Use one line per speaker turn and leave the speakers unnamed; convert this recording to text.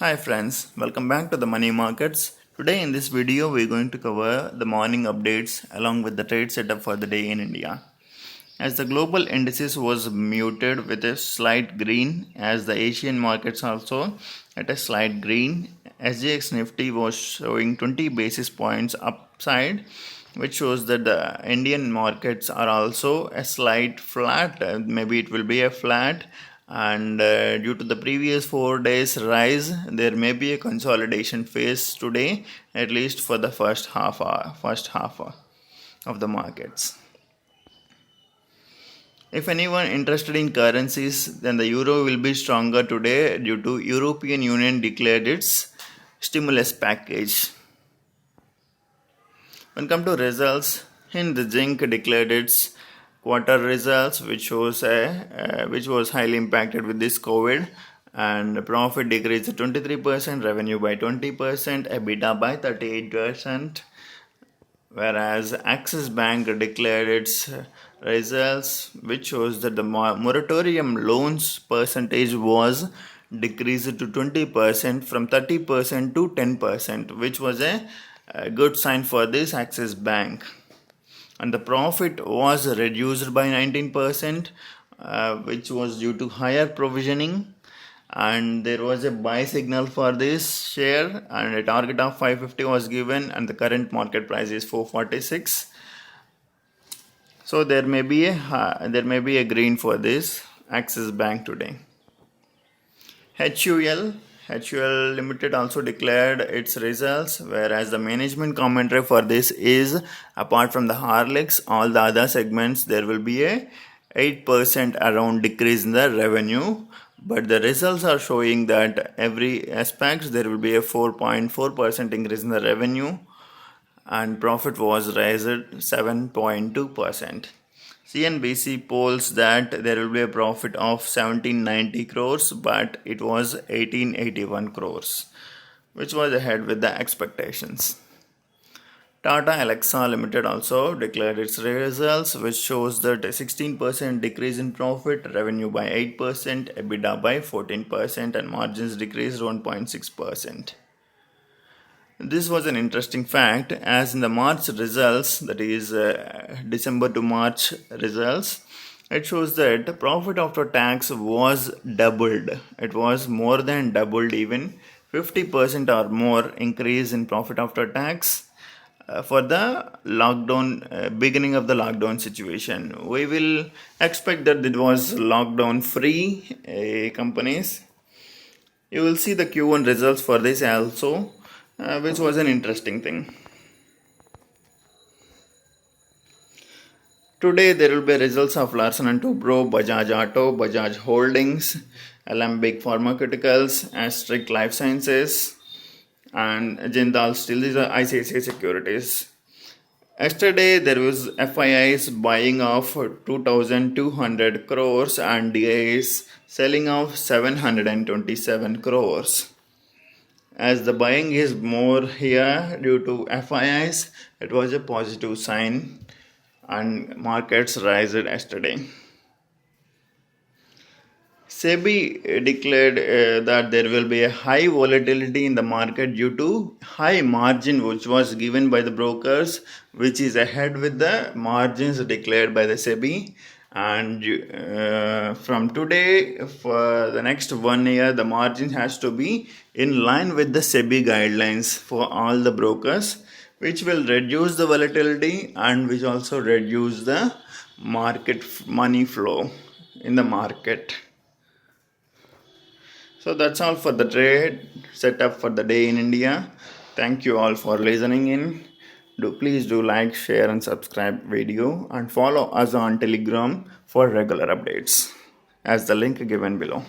Hi friends, welcome back to the money markets. Today in this video we're going to cover the morning updates along with the trade setup for the day in India. As the global indices was muted with a slight green, as the Asian markets also at a slight green, SGX Nifty was showing 20 basis points upside, which shows that the Indian markets are also a slight flat. Maybe it will be a flat, and due to the previous 4 days rise, there may be a consolidation phase today, at least for the first half of the markets. If anyone interested in currencies, then the euro will be stronger today due to European Union declared its stimulus package. When come to results, Hind Zinc declared its quarter results, which was highly impacted with this COVID, and profit decreased 23%, revenue by 20%, EBITDA by 38%. Whereas Axis Bank declared its results, which shows that the moratorium loans percentage was decreased to 20% from 30% to 10%, which was a good sign for this Axis Bank. And the profit was reduced by 19%, which was due to higher provisioning, and there was a buy signal for this share, and a target of 550 was given, and the current market price is 446. So there may be a green for this Axis Bank today. HUL Limited also declared its results, whereas the management commentary for this is, apart from the Horlicks, all the other segments there will be a 8% around decrease in the revenue, but the results are showing that every aspect there will be a 4.4% increase in the revenue, and profit was raised 7.2%. CNBC polls that there will be a profit of 1790 crores, but it was 1881 crores, which was ahead with the expectations. Tata Elxsi Limited also declared its results, which shows that a 16% decrease in profit, revenue by 8%, EBITDA by 14%, and margins decreased 1.6%. This was an interesting fact, as in the March results, that is December to March results, it shows that profit after tax was doubled. It was more than doubled, even 50% or more increase in profit after tax for the lockdown, beginning of the lockdown situation. We will expect that it was lockdown free companies. You will see the Q1 results for this also, which was an interesting thing. Today there will be results of Larsen & Toubro, Bajaj Auto, Bajaj Holdings, Alembic Pharmaceuticals, Astric Life Sciences, and Jindal Steel. These are ICICI Securities. Yesterday there was FII's buying of 2,200 crores and DII's selling of 727 crores. As the buying is more here due to FIIs, it was a positive sign, and markets rose yesterday. SEBI declared that there will be a high volatility in the market due to high margin which was given by the brokers, which is ahead with the margins declared by the SEBI. And from today for the next 1 year, the margin has to be in line with the SEBI guidelines for all the brokers, which will reduce the volatility and which also reduce the market money flow in the market. So that's all for the trade setup for the day in India. Thank you all for listening in. Please do like, share and subscribe video, and follow us on Telegram for regular updates as the link given below.